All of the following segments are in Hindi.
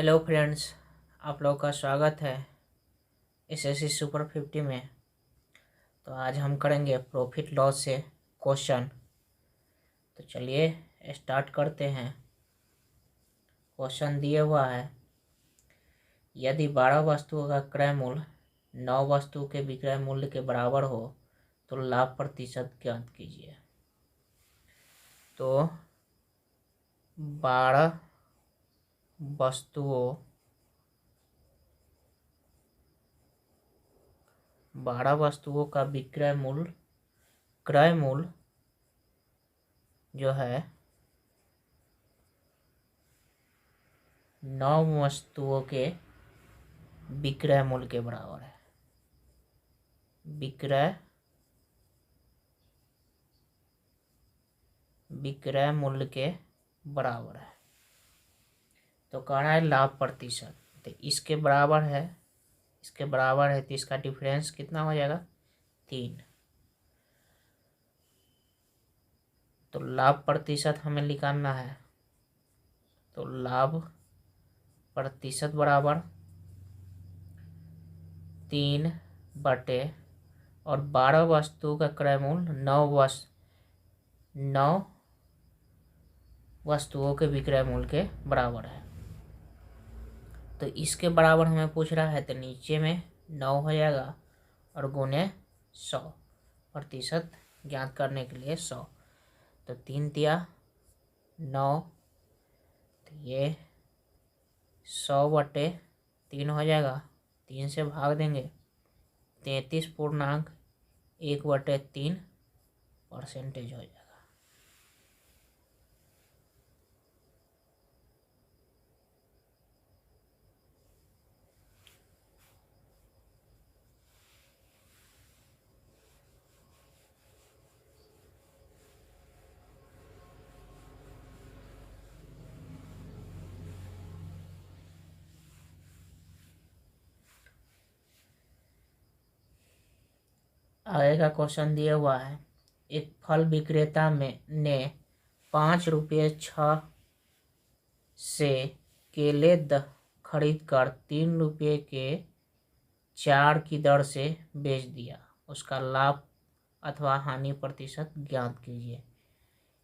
हेलो फ्रेंड्स, आप लोगों का स्वागत है एसएससी सुपर 50 में। तो आज हम करेंगे प्रॉफिट लॉस से क्वेश्चन। तो चलिए स्टार्ट करते हैं। क्वेश्चन दिया हुआ है, यदि 12 वस्तुओं का क्रय मूल्य 9 वस्तुओं के विक्रय मूल्य के बराबर हो तो लाभ प्रतिशत ज्ञात कीजिए। तो 12 वस्तुओं 12 वस्तुओं का क्रय मूल्य जो है 9 वस्तुओं के विक्रय मूल्य के बराबर है। विक्रय मूल्य के बराबर है। तो कहना है लाभ प्रतिशत, तो इसके बराबर है तो इसका डिफरेंस कितना हो जाएगा 3। तो लाभ प्रतिशत हमें निकालना है। तो लाभ प्रतिशत बराबर 3 बटे और 12 वस्तु का क्रय मूल्य 9 वस्तुओं के विक्रय मूल्य के बराबर है। तो इसके बराबर हमें पूछ रहा है, तो नीचे में 9 हो जाएगा और गुने 100 प्रतिशत ज्ञात करने के लिए 100। तो 3 तिया 9, तो ये 100 बटे 3 हो जाएगा। 3 से भाग देंगे 33.1/3% हो जाएगा। आगे का क्वेश्चन दिया हुआ है, एक फल विक्रेता ने 5 रुपये 6 से केले खरीद कर 3 रुपये के 4 की दर से बेच दिया। उसका लाभ अथवा हानि प्रतिशत ज्ञात कीजिए।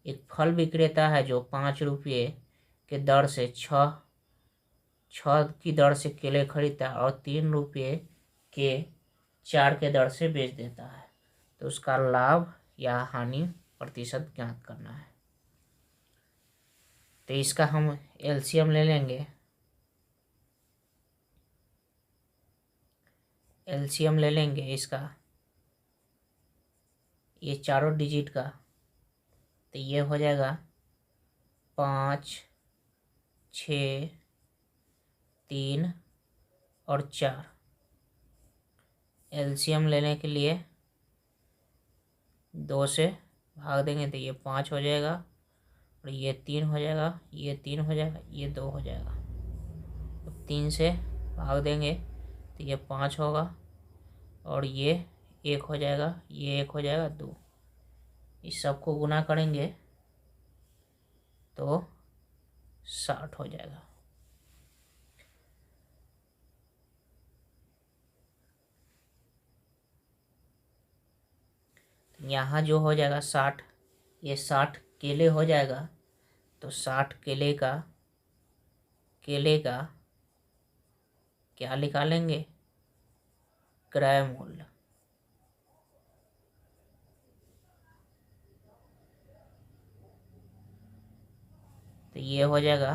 एक फल विक्रेता है जो 5 रुपये के दर से 6 की दर से केले खरीदता है और 3 रुपये के 4 के दर से बेच देता है। तो उसका लाभ या हानि प्रतिशत ज्ञात करना है। तो इसका हम एलसीएम ले लेंगे। इसका ये चारों डिजिट का, तो ये हो जाएगा 5, 6, 3 और 4। एलसीएम लेने के लिए 2 से भाग देंगे तो ये 5 हो जाएगा और ये 3 हो जाएगा, ये 3 हो जाएगा, ये 2 हो जाएगा। तो 3 से भाग देंगे तो ये 5 होगा और ये 1 हो जाएगा, ये 1 हो जाएगा 2। इस सबको गुना करेंगे तो 60 हो जाएगा। यहाँ जो हो जाएगा 60, ये 60 केले हो जाएगा। तो 60 केले का क्या निकालेंगे, क्रय मूल्य। तो ये हो जाएगा,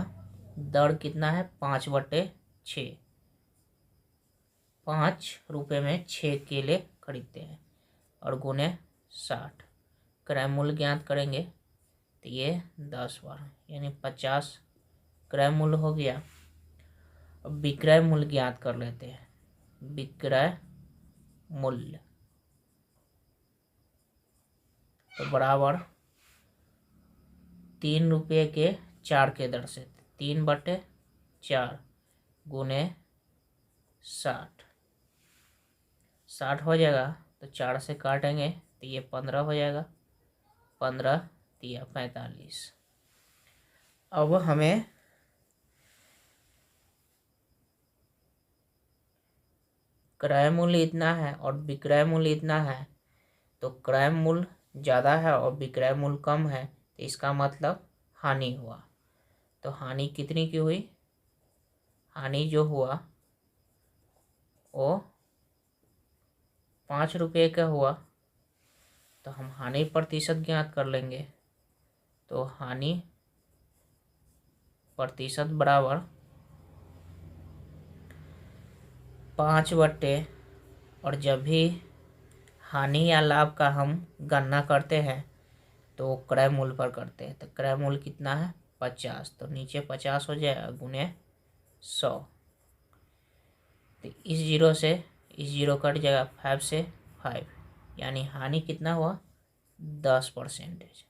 दर कितना है 5/6। 5 रुपये में 6 केले खरीदते हैं और गुने 60। क्रय मूल्य ज्ञात करेंगे तो ये 10 बार यानी 50 क्रय मूल्य हो गया। अब विक्रय मूल्य ज्ञात कर लेते हैं। विक्रय मूल्य तो बराबर 3 रुपये के 4 के दर से 3/4 गुने 60 हो जाएगा। तो 4 से काटेंगे तो ये 15 हो जाएगा। 15 तिया 45। अब हमें क्रय मूल्य इतना है और विक्रय मूल्य इतना है, तो क्रय मूल्य ज़्यादा है और विक्रय मूल्य कम है, तो इसका मतलब हानि हुआ। तो हानि कितनी की हुई? हानि जो हुआ वो 5 रुपये का हुआ। तो हम हानि प्रतिशत ज्ञात कर लेंगे। तो हानि प्रतिशत बराबर 5/, और जब भी हानि या लाभ का हम गणना करते हैं तो क्रय मूल्य पर करते हैं। तो क्रय मूल्य कितना है? 50। तो नीचे 50 हो जाएगा गुने 100। तो इस जीरो से इस जीरो कट जाएगा, 5 से 5, यानी हानि कितना हुआ? 10%।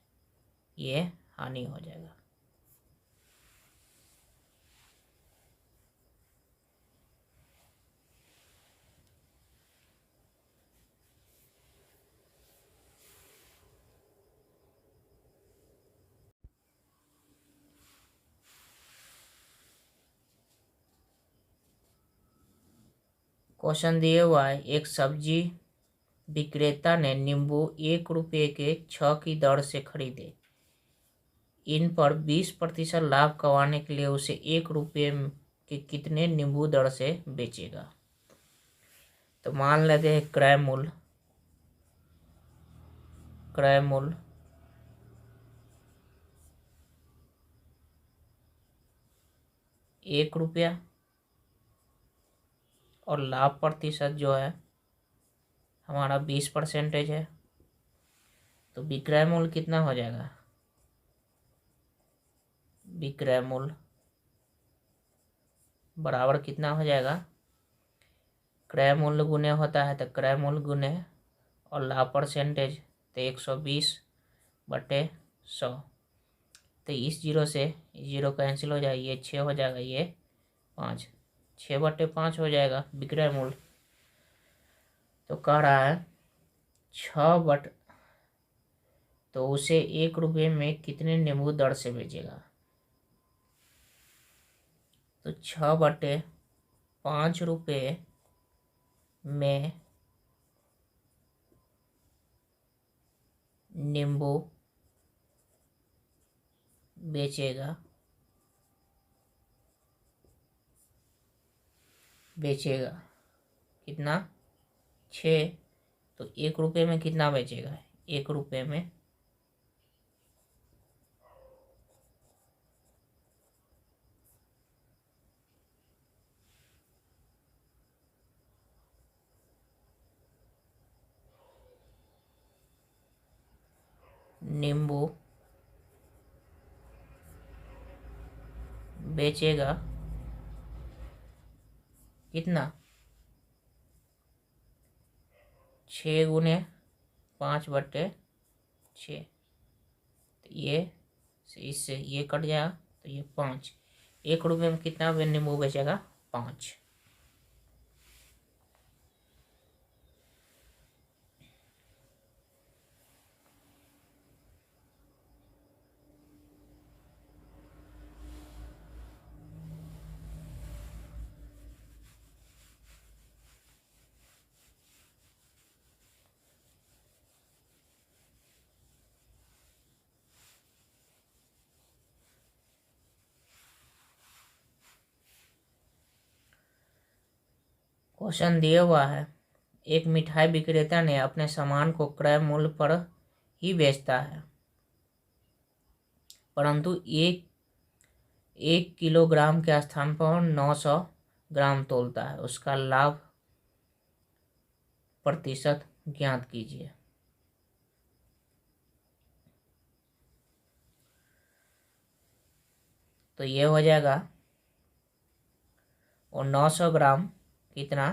ये हानि हो जाएगा। क्वेश्चन दिए हुआ है, एक सब्जी विक्रेता ने नींबू 1 रुपये के 6 की दर से खरीदे। इन पर 20% लाभ कमाने के लिए उसे 1 रुपये के कितने नींबू दर से बेचेगा? तो मान लेते हैं क्रय मूल्य 1 रुपया और लाभ प्रतिशत जो है हमारा 20% है। तो विक्रय मूल्य कितना हो जाएगा? विक्रय मूल्य बराबर कितना हो जाएगा? क्रय मूल्य गुने होता है तो क्रय मूल्य गुने और लाभ परसेंटेज, तो 120/100। तो इस जीरो से जीरो कैंसिल हो जाएगा, ये 6 हो जाएगा, ये 5, 6/5 हो जाएगा विक्रय मूल्य। तो कह रहा है 6 तो उसे 1 रुपये में कितने नींबू दर से बेचेगा? तो 6/5 रुपये में नींबू बेचेगा कितना? 6। तो 1 रुपये में कितना बेचेगा? 1 रुपये में नींबू बेचेगा कितना? 6 गुने 5/6। तो ये इससे ये कट जाएगा, तो ये 5। 1 रुपये में कितना नींबू बेचेगा? 5। क्वेश्चन दिया हुआ है, एक मिठाई विक्रेता ने अपने सामान को क्रय मूल्य पर ही बेचता है, परंतु एक किलोग्राम के स्थान पर 900 ग्राम तोलता है। उसका लाभ प्रतिशत ज्ञात कीजिए। तो ये हो जाएगा, और 900 ग्राम कितना?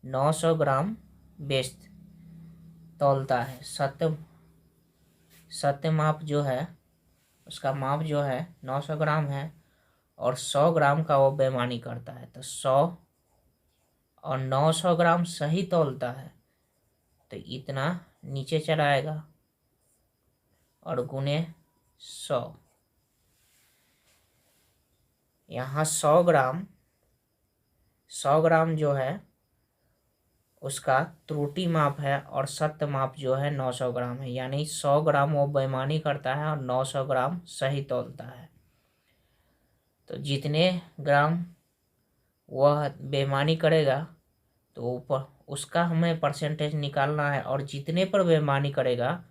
900 ग्राम बेचता तौलता है। सत्य माप जो है उसका माप जो है 900 ग्राम है, और 100 ग्राम का वो बेईमानी करता है। तो 100 और 900 ग्राम सही तौलता है, तो इतना नीचे चलाएगा और गुने 100। यहाँ 100 ग्राम जो है उसका त्रुटि माप है और सत्य माप जो है 900 ग्राम है, यानी 100 ग्राम वो बेईमानी करता है और 900 ग्राम सही तौलता है। तो जितने ग्राम वह बेईमानी करेगा तो ऊपर उसका हमें परसेंटेज निकालना है, और जितने पर बेईमानी करेगा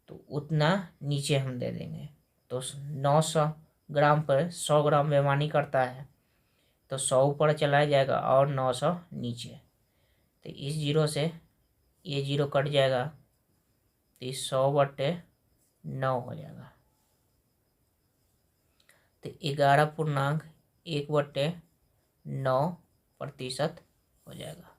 तो उतना नीचे हम दे देंगे। तो 900 ग्राम पर 100 ग्राम बेईमानी करता है तो 100 ऊपर चला जाएगा और 900 नीचे। तो इस जीरो से ये जीरो कट जाएगा तो 100/9 हो जाएगा। तो 11.1/9% हो जाएगा।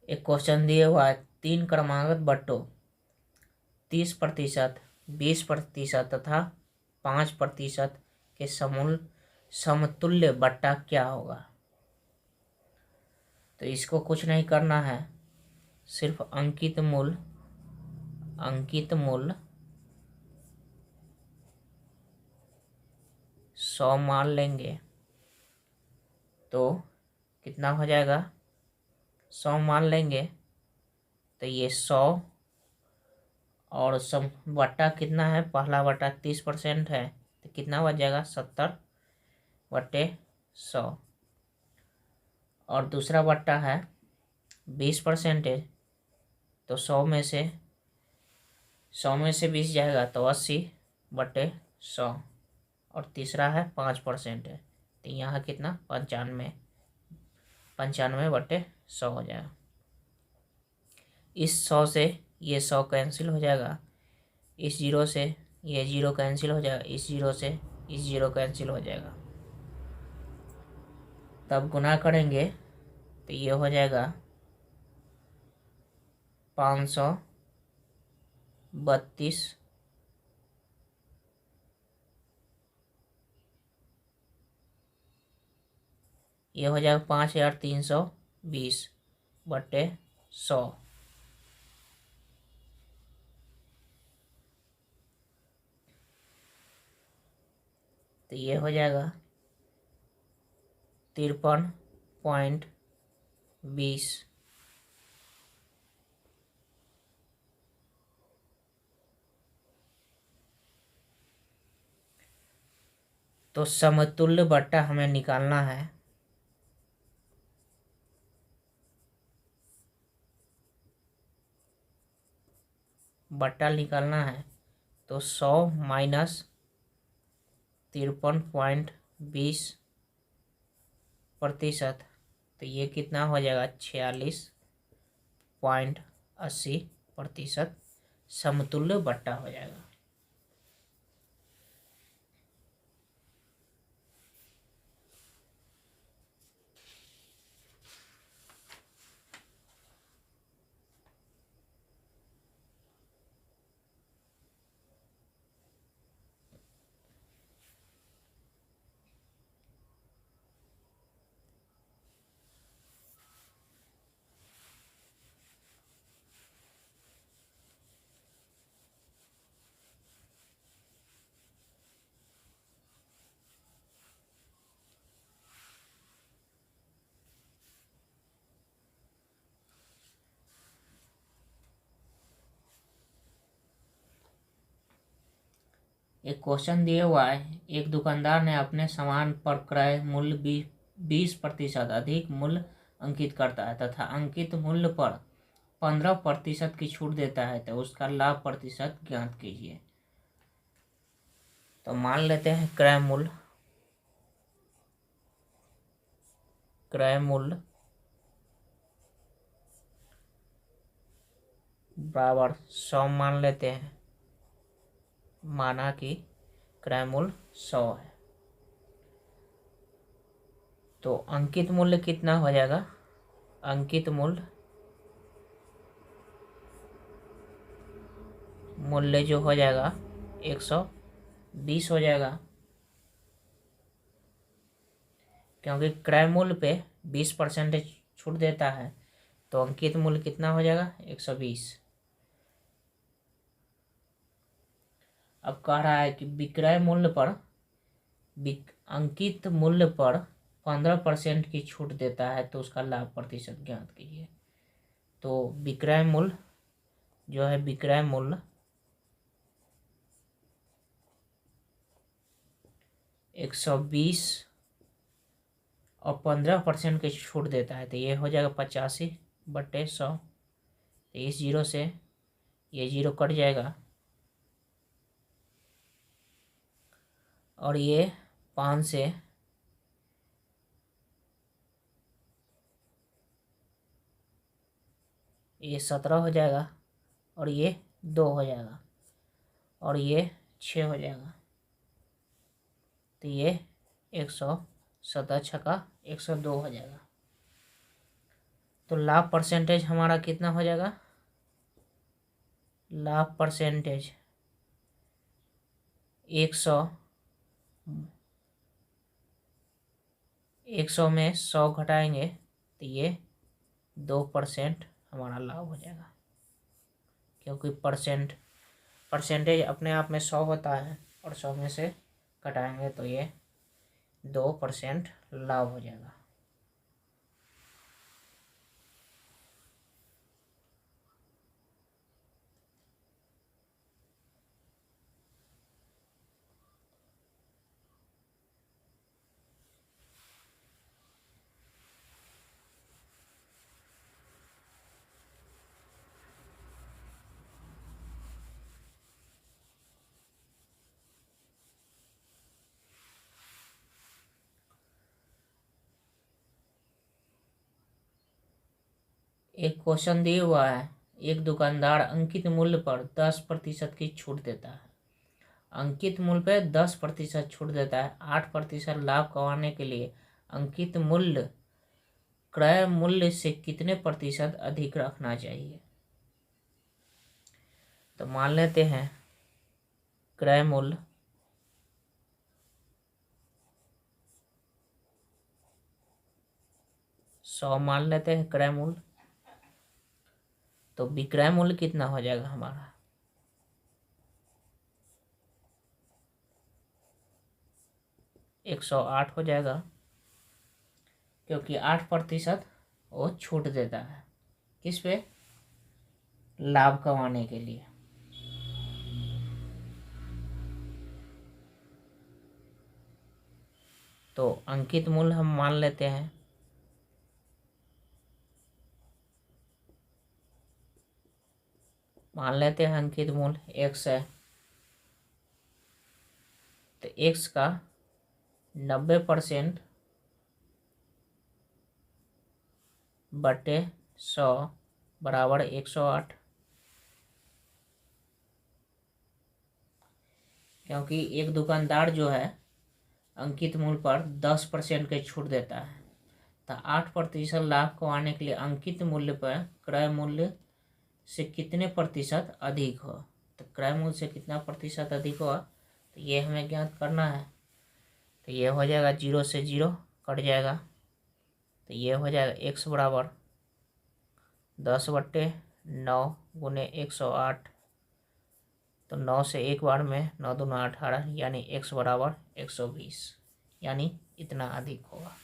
एक क्वेश्चन दिए हुआ है, 3 क्रमागत बट्टों 30%, 20% तथा 5% के समतुल्य बट्टा क्या होगा। तो इसको कुछ नहीं करना है, सिर्फ अंकित मूल्य 100 मान लेंगे तो कितना हो जाएगा। 100 मान लेंगे तो ये 100 और सम बट्टा कितना है, पहला बट्टा 30% है तो कितना बच जाएगा 70/100, और दूसरा बट्टा है 20% तो 100 में से 20 जाएगा तो 80/100, और तीसरा है 5% तो यहाँ कितना 95/100 हो जाएगा। इस 100 से ये 100 कैंसिल हो जाएगा, इस जीरो से ये जीरो कैंसिल हो जाएगा, इस जीरो से इस जीरो कैंसिल हो जाएगा। तब गुना करेंगे तो ये हो जाएगा 532, ये हो जाएगा 5320/100। तो ये हो जाएगा 53.20। तो समतुल्य बट्टा हमें निकालना है। बट्टा निकालना है तो 100 माइनस 53.20%, तो ये कितना हो जाएगा 46.80% समतुल्य बट्टा हो जाएगा। एक क्वेश्चन दिया हुआ है, एक दुकानदार ने अपने सामान पर क्रय मूल्य 20% अधिक मूल्य अंकित करता है तथा अंकित मूल्य पर 15% की छूट देता है, तो उसका लाभ प्रतिशत ज्ञात कीजिए। तो मान लेते हैं क्रय मूल्य बराबर 100 मान लेते हैं, माना कि क्रय मूल्य 100 है। तो अंकित मूल्य कितना हो जाएगा? अंकित मूल्य जो हो जाएगा 120 हो जाएगा, क्योंकि क्रय मूल्य पे 20% छूट देता है। तो अंकित मूल्य कितना हो जाएगा? 120। अब कह रहा है कि विक्रय मूल्य पर अंकित मूल्य पर 15% की छूट देता है, तो उसका लाभ प्रतिशत ज्ञात कीजिए। तो विक्रय मूल्य जो है, विक्रय मूल्य 120 और 15% की छूट देता है, तो ये हो जाएगा 85/100। तो इस जीरो से ये जीरो कट जाएगा और ये 5 से ये 17 हो जाएगा और ये 2 हो जाएगा और ये 6 हो जाएगा। तो ये 117 छक्का 102 हो जाएगा। तो लाभ परसेंटेज हमारा कितना हो जाएगा? लाभ परसेंटेज 100 में 100 घटाएंगे तो ये 2% हमारा लाभ हो जाएगा, क्योंकि परसेंटेज अपने आप में 100 होता है और 100 में से घटाएंगे तो ये 2% लाभ हो जाएगा। एक क्वेश्चन दिया हुआ है, एक दुकानदार अंकित मूल्य पर 10% की छूट देता है। अंकित मूल्य पे 10% छूट देता है। 8% लाभ कमाने के लिए अंकित मूल्य क्रय मूल्य से कितने प्रतिशत अधिक रखना चाहिए? तो मान लेते हैं क्रय मूल्य 100 मान लेते हैं क्रय मूल्य। तो विक्रय मूल्य कितना हो जाएगा हमारा? 108 हो जाएगा, क्योंकि 8% वो छूट देता है। किस पे? लाभ कमाने के लिए। तो अंकित मूल्य हम मान लेते हैं अंकित मूल्य x है। तो x का 90% बटे 100 बराबर 108, क्योंकि एक दुकानदार जो है अंकित मूल्य पर 10% की छूट देता है। तो 8% लाभ को आने के लिए अंकित मूल्य पर क्रय मूल्य से कितने प्रतिशत अधिक हो? तो क्रय मूल्य से कितना प्रतिशत अधिक होगा, तो ये हमें ज्ञात करना है। तो ये हो जाएगा 0 से 0 कट जाएगा, तो ये हो जाएगा x बराबर 10/9 गुने 108। तो 9 से एक बार में 9 दूना 18, यानी x बराबर 120, यानी इतना अधिक होगा।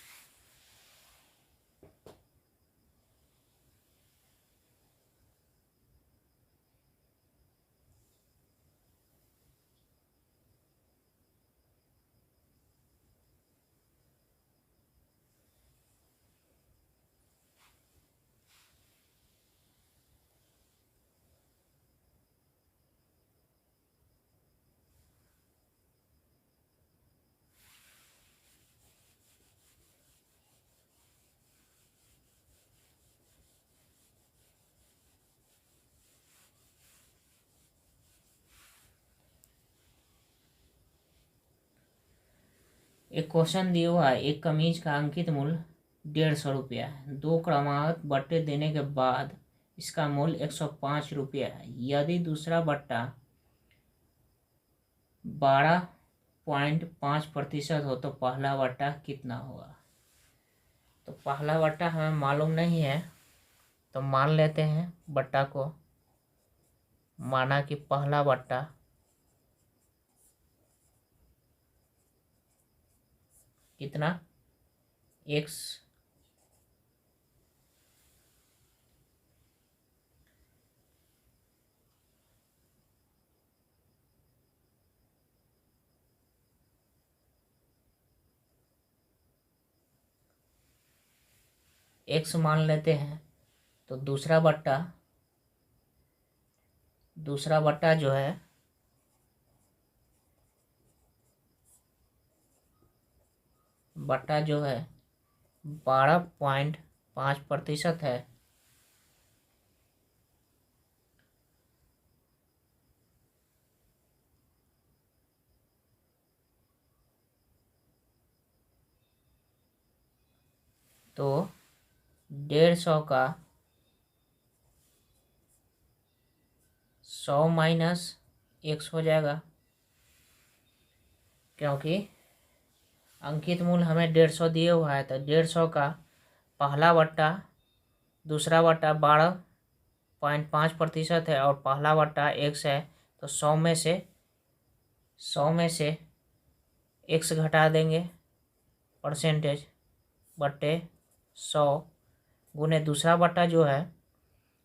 एक क्वेश्चन दिया हुआ है, एक कमीज का अंकित मूल्य 150 रुपया है। दो क्रमागत बट्टे देने के बाद इसका मूल्य 105 रुपया है। यदि दूसरा बट्टा 12.5% हो तो पहला बट्टा कितना होगा। तो पहला बट्टा हमें मालूम नहीं है, तो मान लेते हैं बट्टा को, माना कि पहला बट्टा कितना, x मान लेते हैं। तो दूसरा बट्टा जो है बट्टा जो है 12.5% है। तो 150 का 100 माइनस x हो जाएगा, क्योंकि अंकित मूल्य हमें 150 दिए हुआ है। तो 150 का पहला बट्टा दूसरा बट्टा 12.5% है और पहला बट्टा x है। तो 100 में से x घटा देंगे, परसेंटेज बट्टे 100 गुने दूसरा बट्टा जो है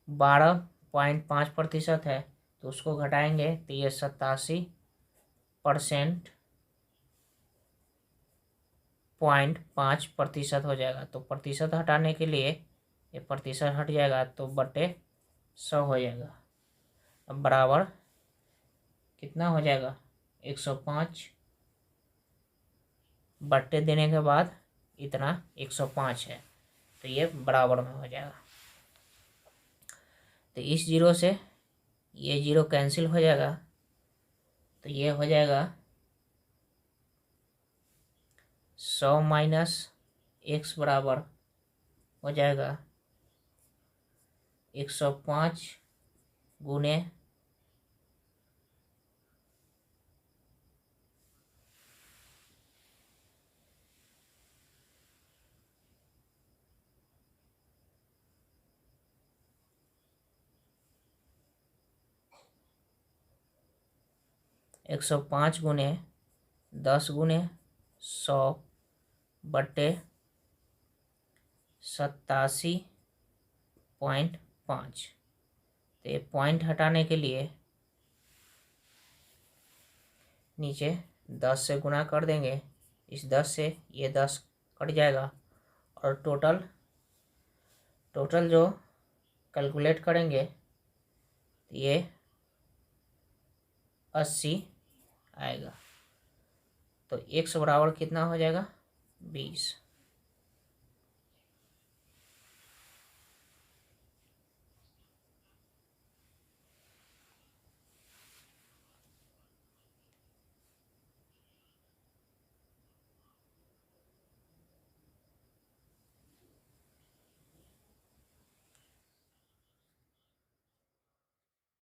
12.5% है, तो उसको घटाएंगे तो ये 87.5% हो जाएगा। तो प्रतिशत हटाने के लिए ये प्रतिशत हट जाएगा तो बट्टे 100 हो जाएगा। अब बराबर कितना हो जाएगा, 105 बट्टे देने के बाद इतना 105 है, तो ये बराबर में हो जाएगा। तो इस जीरो से ये जीरो कैंसिल हो जाएगा, तो ये हो जाएगा 100 माइनस x बराबर हो जाएगा 105 गुने 105 गुने 10 गुने 100 बट्टे 87.5। तो ये पॉइंट हटाने के लिए नीचे 10 से गुना कर देंगे, इस 10 से ये 10 कट जाएगा और टोटल जो कैलकुलेट करेंगे तो ये 80 आएगा। तो x बराबर कितना हो जाएगा, 20।